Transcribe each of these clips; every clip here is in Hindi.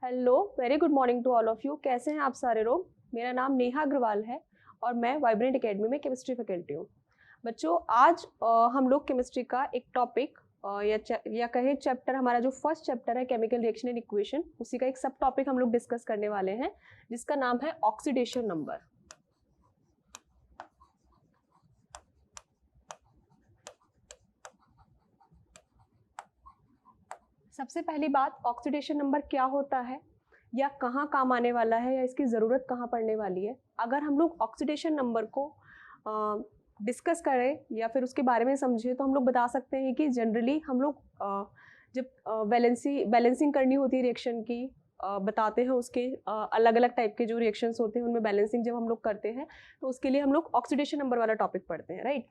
Hello, very good morning to all of you. कैसे हैं आप सारे लोग? मेरा नाम नेहा अग्रवाल है और मैं वाइब्रेंट एकेडमी में केमिस्ट्री फैकल्टी हूँ। बच्चों, आज हम लोग केमिस्ट्री का एक टॉपिक या कहें चैप्टर, हमारा जो फर्स्ट चैप्टर है केमिकल रिएक्शन एंड इक्वेशन, उसी का एक सब टॉपिक हम लोग डिस्कस करने वाले हैं, जिसका नाम है ऑक्सीडेशन नंबर। सबसे पहली बात, ऑक्सीडेशन नंबर क्या होता है या कहाँ काम आने वाला है या इसकी ज़रूरत कहाँ पड़ने वाली है। अगर हम लोग ऑक्सीडेशन नंबर को डिस्कस करें या फिर उसके बारे में समझें तो हम लोग बता सकते हैं कि जनरली हम लोग जब बैलेंसिंग करनी होती है रिएक्शन की, बताते हैं उसके अलग अलग टाइप के जो रिएक्शंस होते हैं उनमें बैलेंसिंग जब हम लोग करते हैं तो उसके लिए हम लोग ऑक्सीडेशन नंबर वाला टॉपिक पढ़ते हैं, राइट।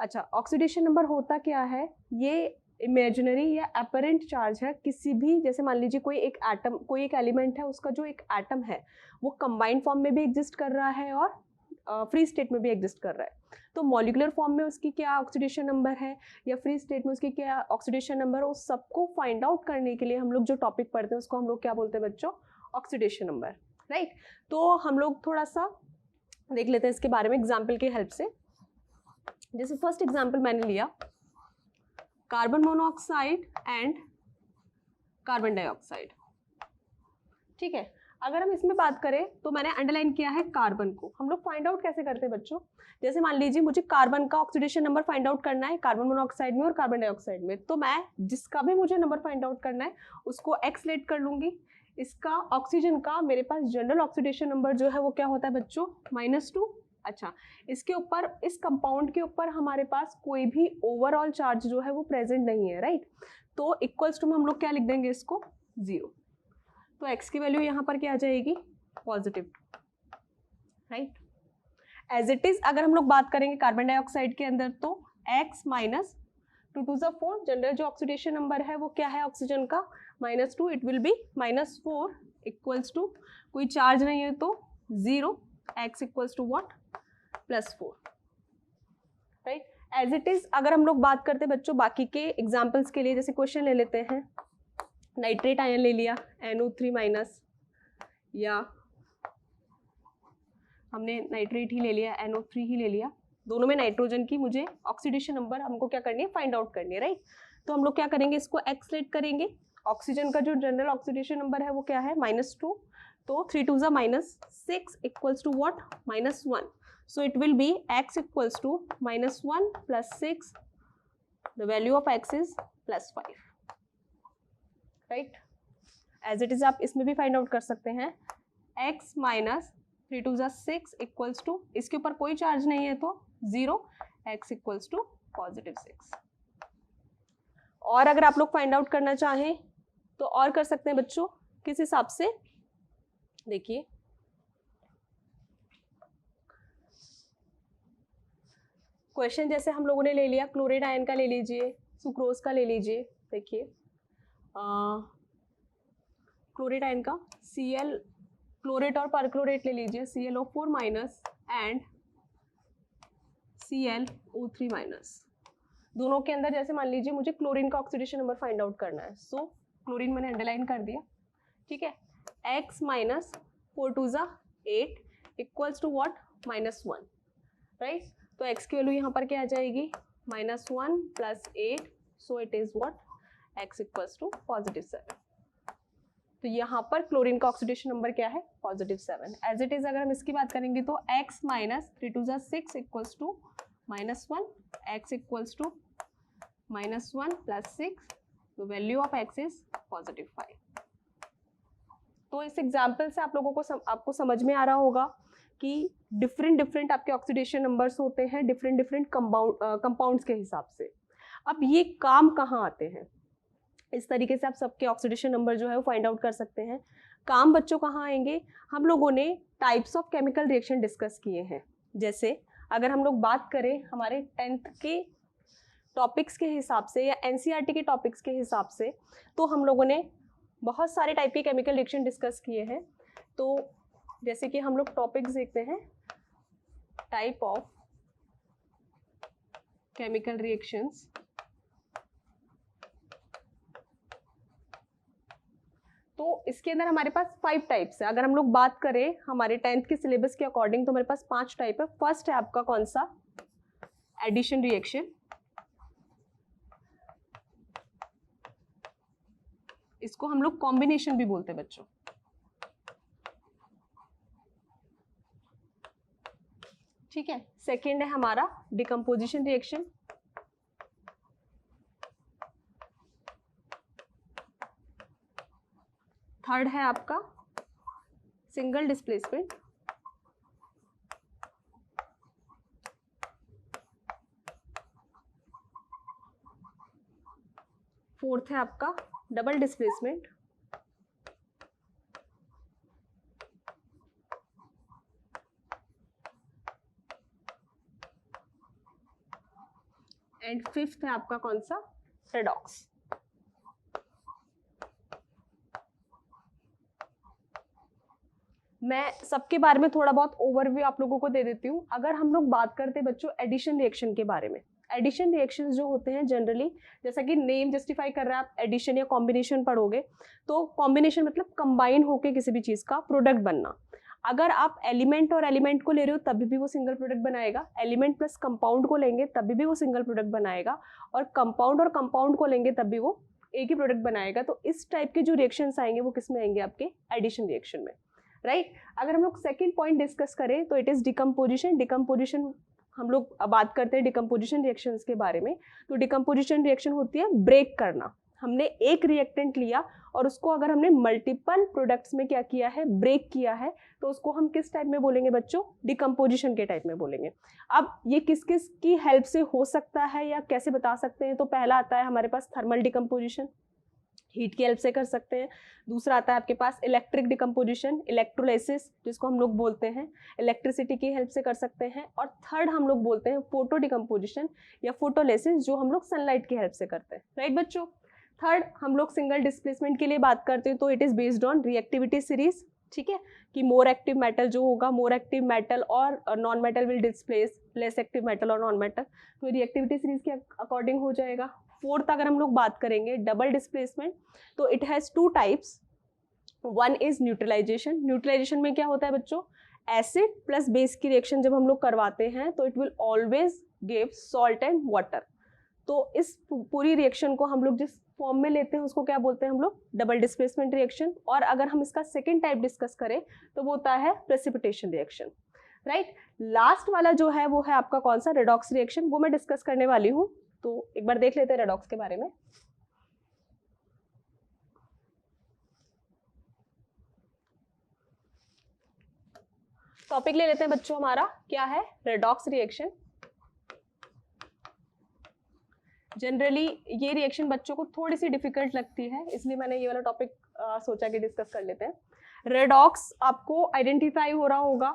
अच्छा, ऑक्सीडेशन नंबर होता क्या है? ये इमेजिनरी या अपरेंट चार्ज है किसी भी, जैसे मान लीजिए कोई एक एटम, कोई एक एलिमेंट है, उसका जो एक एटम है वो कंबाइंड फॉर्म में भी एग्जिस्ट कर रहा है और फ्री स्टेट में भी एग्जिस्ट कर रहा है। तो मॉलिक्यूलर फॉर्म में उसकी क्या ऑक्सीडेशन नंबर है या फ्री स्टेट में उसकी क्या ऑक्सीडेशन नंबर है, उस सबको फाइंड आउट करने के लिए हम लोग जो टॉपिक पढ़ते हैं उसको हम लोग क्या बोलते हैं बच्चों? Oxidation number, right. तो हम लोग थोड़ा सा देख लेते हैं इसके बारे में एग्जाम्पल की हेल्प से। जैसे फर्स्ट एग्जाम्पल मैंने लिया carbon monoxide and carbon dioxide, ठीक है। अगर हम इसमें बात करें तो मैंने अंडरलाइन किया है कार्बन को। हम लोग फाइंड आउट कैसे करते हैं बच्चों? जैसे मान लीजिए मुझे कार्बन का ऑक्सीडेशन नंबर फाइंड आउट करना है कार्बन मोनोऑक्साइड में और कार्बन डाइऑक्साइड में, तो मैं जिसका भी मुझे नंबर फाइंड आउट करना है उसको एक्स लेट कर लूंगी। इसका ऑक्सीजन का मेरे पास जनरल ऑक्सीडेशन नंबर जो है वो क्या होता है बच्चों? -2। अच्छा, इसके ऊपर, इस कंपाउंड के ऊपर हमारे पास कोई भी ओवरऑल चार्ज जो है वो प्रेजेंट नहीं है, राइट। तो इक्वल्स टू में हम लोग क्या लिख देंगे इसको? 0। तो x की वैल्यू यहाँ पर क्या आ जाएगी? Positive, right. As it is अगर हम लोग बात करेंगे कार्बन डाइऑक्साइड के अंदर तो x minus 2 to the 4, general जो ऑक्सीडेशन नंबर है वो क्या है ऑक्सीजन का? -2, it will be -4 equals to, कोई चार्ज नहीं है तो 0, x equals to what? +4, right. As it is अगर हम लोग बात करते हैं बच्चों बाकी के एग्जाम्पल्स के लिए, जैसे क्वेश्चन ले लेते हैं, नाइट्रेट आयन ले लिया NO3- या हमने नाइट्रेट ही ले लिया NO3 ही ले लिया, दोनों में नाइट्रोजन की मुझे ऑक्सीडेशन नंबर हमको क्या करनी है? फाइंड आउट करनी है, राइट। तो हम लोग क्या करेंगे? इसको एक्स लेट करेंगे। ऑक्सीजन का जो जनरल ऑक्सीडेशन नंबर है वो क्या है? -2, तो 3 2 -6 equals to what? -1। So it will be x equals to -1 + 6, the value of x is +5, right. As it is आप इसमें भी फाइंड आउट कर सकते हैं। x माइनस 3 2 6 इक्वल्स टू, इसके ऊपर कोई चार्ज नहीं है तो 0, x इक्वल्स टू +6। और अगर आप लोग फाइंड आउट करना चाहें तो और कर सकते हैं बच्चों, किस हिसाब से? देखिए, क्वेश्चन जैसे हम लोगों ने ले लिया क्लोराइड आयन का, ले लीजिए सुक्रोज का, ले लीजिए। देखिए क्लोराइड आयन का Cl, क्लोरेट और परक्लोरेट ले लीजिए, ClO4- एंड ClO3-। दोनों के अंदर जैसे मान लीजिए मुझे क्लोरीन का ऑक्सीडेशन नंबर फाइंड आउट करना है, सो क्लोरीन मैंने अंडरलाइन कर दिया, ठीक है। x minus 4 2 8 equals to what? -1, right. तो x की वैल्यू यहाँ पर क्या आ जाएगी? -1 + 8, so it is what? x equals to +7। तो यहाँ पर क्लोरीन का ऑक्सीडेशन नंबर क्या है? +7। एज इट इज अगर हम इसकी बात करेंगे तो x minus 3 2 6 equals to -1, x equals to -1 + 6, तो वैल्यू ऑफ x इज +5। तो इस एग्जाम्पल से आप लोगों को आपको समझ में आ रहा होगा कि डिफरेंट आपके ऑक्सीडेशन नंबर्स होते हैं डिफरेंट कंपाउंड्स के हिसाब से। अब ये काम कहाँ आते हैं? इस तरीके से आप सबके ऑक्सीडेशन नंबर जो है वो फाइंड आउट कर सकते हैं। काम बच्चों कहाँ आएंगे? हम लोगों ने types of chemical reaction discuss किए हैं। जैसे अगर हम लोग बात करें हमारे 10th के टॉपिक्स के हिसाब से या NCERT के टॉपिक्स के हिसाब से, तो हम लोगों ने बहुत सारे टाइप के केमिकल रिएक्शन डिस्कस किए हैं। तो जैसे कि हम लोग टॉपिक्स देखते हैं, टाइप ऑफ केमिकल रिएक्शंस। तो इसके अंदर हमारे पास 5 टाइप्स है। अगर हम लोग बात करें हमारे 10th के सिलेबस के अकॉर्डिंग तो हमारे पास 5 टाइप है। फर्स्ट है आपका कौन सा, एडिशन रिएक्शन, इसको हम लोग कॉम्बिनेशन भी बोलते हैं बच्चों। ठीक है, सेकेंड है हमारा डिकम्पोजिशन रिएक्शन, थर्ड है आपका सिंगल डिस्प्लेसमेंट, फोर्थ है आपका डबल डिस्प्लेसमेंट, एंड फिफ्थ है आपका कौन सा, रेडॉक्स। मैं सबके बारे में थोड़ा बहुत ओवरव्यू आप लोगों को दे देती हूँ। अगर हम लोग बात करते हैं बच्चों एडिशन रिएक्शन के बारे में, एडिशन रिएक्शंस जो होते हैं जनरली, जैसा कि नेम जस्टिफाई कर रहा है, आप एडिशन या कॉम्बिनेशन पढ़ोगे तो कॉम्बिनेशन मतलब कंबाइन होकर किसी भी चीज का प्रोडक्ट बनना। अगर आप एलिमेंट और एलिमेंट को ले रहे हो तभी भी वो सिंगल प्रोडक्ट बनाएगा, एलिमेंट प्लस कंपाउंड को लेंगे तभी भी वो सिंगल प्रोडक्ट बनाएगा, और कंपाउंड को लेंगे तब भी वो एक ही प्रोडक्ट बनाएगा। तो इस टाइप के जो रिएक्शंस आएंगे वो किस में आएंगे, आपके एडिशन रिएक्शन में, राइट। अगर हम लोग सेकेंड पॉइंट डिस्कस करें तो इट इज डिकम्पोजिशन। डिकम्पोजिशन हम लोग बात करते हैं डिकम्पोजिशन रिएक्शंस के बारे में। तो डिकम्पोजिशन रिएक्शन होती है ब्रेक करना। हमने एक रिएक्टेंट लिया और उसको अगर हमने मल्टीपल प्रोडक्ट्स में क्या किया है, ब्रेक किया है, तो उसको हम किस टाइप में बोलेंगे बच्चों, डिकम्पोजिशन के टाइप में बोलेंगे। अब ये किस किस की हेल्प से हो सकता है या कैसे बता सकते हैं, तो पहला आता है हमारे पास थर्मल डिकम्पोजिशन, हीट की हेल्प से कर सकते हैं। दूसरा आता है आपके पास इलेक्ट्रिक डिकम्पोजिशन, इलेक्ट्रोलाइसिस जिसको हम लोग बोलते हैं, इलेक्ट्रिसिटी की हेल्प से कर सकते हैं। और थर्ड हम लोग बोलते हैं फोटो डिकम्पोजिशन या फोटोलाइसिस, जो हम लोग सनलाइट की हेल्प से करते हैं, राइट बच्चों। थर्ड हम लोग सिंगल डिस्प्लेसमेंट के लिए बात करते हैं तो it is based on reactivity series, ठीक है, कि मोर एक्टिव मेटल जो होगा, मोर एक्टिव मेटल और non metal will displace less active metal और नॉन मेटल, तो रिएक्टिविटी सीरीज के अकॉर्डिंग हो जाएगा। फोर्थ अगर हम लोग बात करेंगे डबल डिस्प्लेसमेंट, तो it has 2 types. One is neutralisation. Neutralisation में क्या होता है बच्चों, एसिड प्लस बेस की रिएक्शन जब हम लोग करवाते हैं तो it will always give salt and water. तो इस पूरी रिएक्शन को हम लोग जिस फॉर्म में लेते हैं उसको क्या बोलते हैं हम लोग, डबल डिस्प्लेसमेंट रिएक्शन। और अगर हम इसका सेकेंड टाइप डिस्कस करें तो वो होता है प्रेसिपिटेशन रिएक्शन, राइट। लास्ट वाला जो है वो है आपका कौन सा, रेडॉक्स रिएक्शन, वो मैं डिस्कस करने वाली हूँ। तो एक बार देख लेते हैं रेडॉक्स के बारे में। टॉपिक ले लेते हैं बच्चों, हमारा क्या है, रेडॉक्स रिएक्शन। जनरली ये रिएक्शन बच्चों को थोड़ी सी डिफिकल्ट लगती है, इसलिए मैंने ये वाला टॉपिक सोचा कि डिस्कस कर लेते हैं। रेडॉक्स आपको आइडेंटिफाई हो रहा होगा,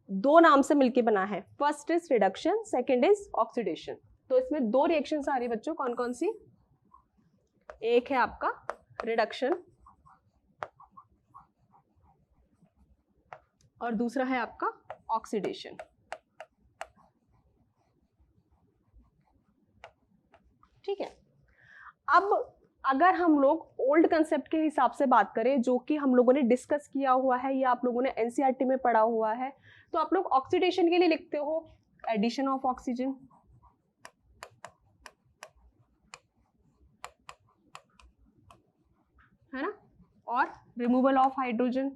2 नाम से मिलके बना है, first is reduction, second is oxidation. तो इसमें 2 रिएक्शंस आ रही है बच्चों, कौन कौन सी, एक है आपका रिडक्शन और दूसरा है आपका ऑक्सीडेशन। ठीक है, अब अगर हम लोग ओल्ड कंसेप्ट के हिसाब से बात करें जो कि हम लोगों ने डिस्कस किया हुआ है या आप लोगों ने एनसीईआरटी में पढ़ा हुआ है, तो आप लोग ऑक्सीडेशन के लिए लिखते हो एडिशन ऑफ ऑक्सीजन, है ना, और रिमूवल ऑफ हाइड्रोजन,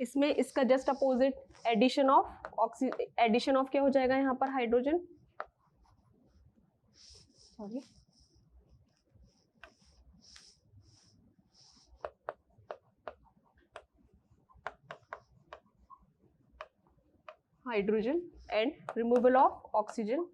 इसमें इसका जस्ट अपोजिट एडिशन ऑफ क्या हो जाएगा यहाँ पर, hydrogen, sorry hydrogen and removal of oxygen.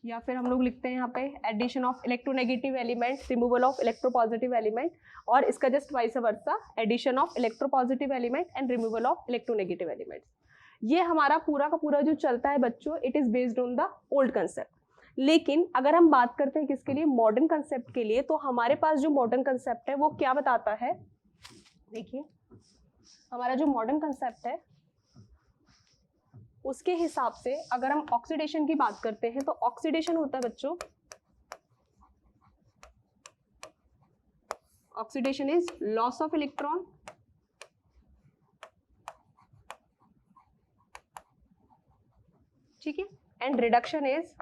या फिर हम लोग लिखते हैं यहाँ पे addition of electronegative element, removal of electropositive element, और इसका just vice versa addition of electropositive element and removal of electronegative element. ये हमारा पूरा का पूरा जो चलता है बच्चों, it is based on the old concept. लेकिन अगर हम बात करते हैं किसके लिए, मॉडर्न कंसेप्ट के लिए, तो हमारे पास जो मॉडर्न कंसेप्ट है वो क्या बताता है, देखिए हमारा जो मॉडर्न कंसेप्ट है उसके हिसाब से अगर हम ऑक्सीडेशन की बात करते हैं तो ऑक्सीडेशन होता है बच्चों, oxidation is loss of electron ठीक है, and reduction is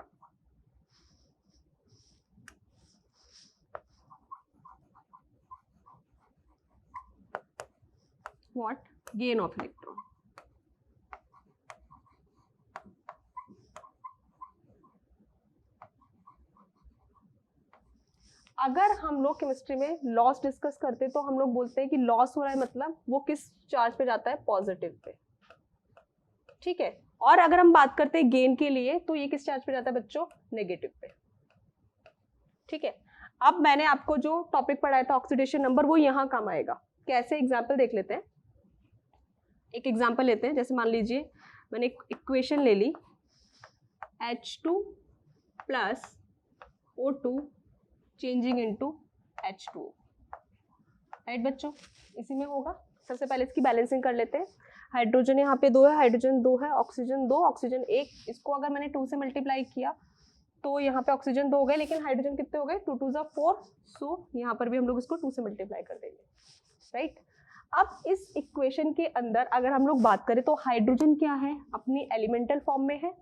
what, gain of electron. अगर हम लोग केमिस्ट्री में लॉस डिस्कस करते तो हम लोग बोलते हैं कि लॉस हो रहा है मतलब वो किस चार्ज पे जाता है, पॉजिटिव पे, ठीक है। और अगर हम बात करते हैं गेन के लिए तो ये किस चार्ज पे जाता है बच्चों, नेगेटिव पे, ठीक है। अब मैंने आपको जो टॉपिक पढ़ाया था ऑक्सीडेशन नंबर, वो यहाँ काम आएगा। कैसे, एग्जाम्पल देख लेते हैं। एक एग्जाम्पल लेते हैं, जैसे मान लीजिए मैंने एक इक्वेशन ले ली, H2 plus O2 changing into H2, right बच्चों, इसी में होगा। सबसे पहले इसकी बैलेंसिंग कर लेते हैं। हाइड्रोजन यहाँ पे 2 है, हाइड्रोजन 2 है, ऑक्सीजन 2, ऑक्सीजन 1। इसको अगर मैंने 2 से मल्टीप्लाई किया तो यहाँ पे ऑक्सीजन 2 हो गए, लेकिन हाइड्रोजन कितने हो गए, 2 2 4, सो यहाँ पर भी हम लोग इसको 2 से मल्टीप्लाई कर देंगे, राइट। अब इस इक्वेशन के अंदर अगर हम लोग बात करें तो हाइड्रोजन क्या है, अपनी एलिमेंटल फॉर्म में है।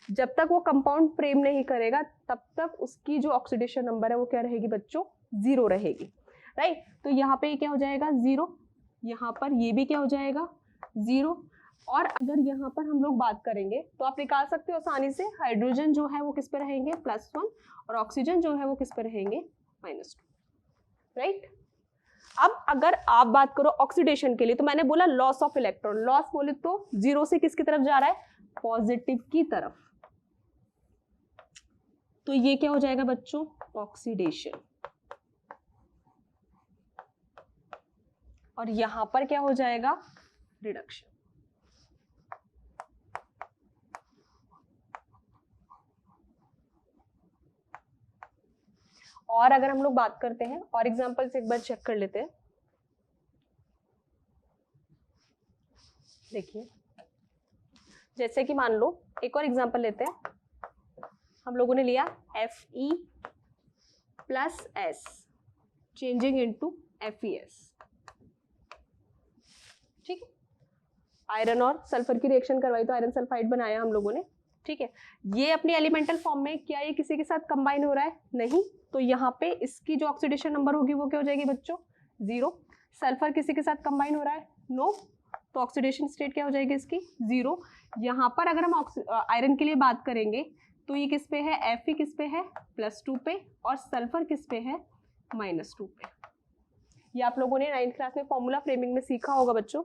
जब तक वो कंपाउंड फ्रेम नहीं करेगा तब तक उसकी जो ऑक्सीडेशन नंबर है वो क्या रहेगी बच्चों, 0 रहेगी, राइट। तो यहाँ पे क्या हो जाएगा 0, यहाँ पर ये भी क्या हो जाएगा 0। और अगर यहाँ पर हम लोग बात करेंगे तो आप निकाल सकते हो आसानी से, हाइड्रोजन जो है वो किस पे रहेंगे, +1, और ऑक्सीजन जो है वो किस पे रहेंगे, -2, राइट। अब अगर आप बात करो ऑक्सीडेशन के लिए तो मैंने बोला लॉस ऑफ इलेक्ट्रॉन, लॉस बोले तो 0 से किसकी तरफ जा रहा है, पॉजिटिव की तरफ। तो ये क्या हो जाएगा बच्चों, ऑक्सीडेशन। और यहां पर क्या हो जाएगा, रिडक्शन। और अगर हम लोग बात करते हैं और एग्जांपल से एक बार चेक कर लेते हैं। देखिए जैसे कि मान लो एक और एग्जांपल लेते हैं, हम लोगों ने लिया Fe plus S changing into FeS, ठीक है। आयरन और सल्फर की रिएक्शन करवाई तो आयरन सल्फाइड बनाया हम लोगों ने, ठीक है। ये अपनी एलिमेंटल फॉर्म में, क्या ये किसी के साथ कंबाइन हो रहा है, नहीं। तो यहाँ पे इसकी जो ऑक्सीडेशन नंबर होगी वो क्या हो जाएगी बच्चों, 0। सल्फर किसी के साथ कंबाइन हो रहा है, नो, तो ऑक्सीडेशन स्टेट क्या हो जाएगी इसकी, 0। यहाँ पर अगर हम आयरन के लिए बात करेंगे तो ये किस पे है, Fe किस पे है, +2 पे, और सल्फर किस पे है, -2 पे। ये आप लोगों ने 9th क्लास में फॉर्मूला फ्रेमिंग में सीखा होगा बच्चों।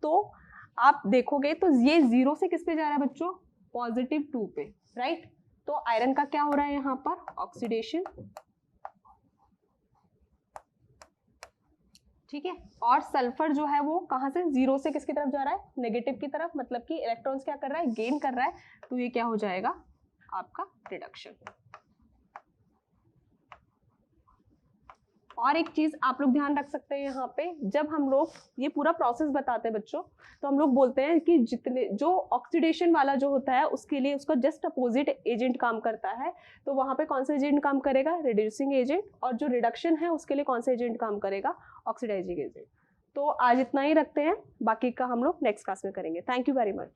तो आप देखोगे तो ये 0 से किस पे जा रहा है बच्चों, +2 पे, राइट। तो आयरन का क्या हो रहा है यहाँ पर, ऑक्सीडेशन, ठीक है। और सल्फर जो है वो कहाँ से, 0 से किसकी तरफ जा रहा है, नेगेटिव की तरफ, मतलब कि इलेक्ट्रॉन्स क्या कर रहा है, गेन कर रहा है। तो ये क्या हो जाएगा आपका, रिडक्शन। और एक चीज आप लोग ध्यान रख सकते हैं यहाँ पे, जब हम लोग ये पूरा प्रोसेस बताते हैं बच्चों तो हम लोग बोलते हैं कि जितने जो ऑक्सीडेशन वाला जो होता है उसके लिए उसका जस्ट अपोजिट एजेंट काम करता है। तो वहां पे कौन सा एजेंट काम करेगा, रिड्यूसिंग एजेंट, और जो रिडक्शन है उसके लिए कौन सा एजेंट काम करेगा, ऑक्सीडाइजिंग एजेंट। तो आज इतना ही रखते हैं, बाकी का हम लोग नेक्स्ट क्लास में करेंगे। Thank you very much.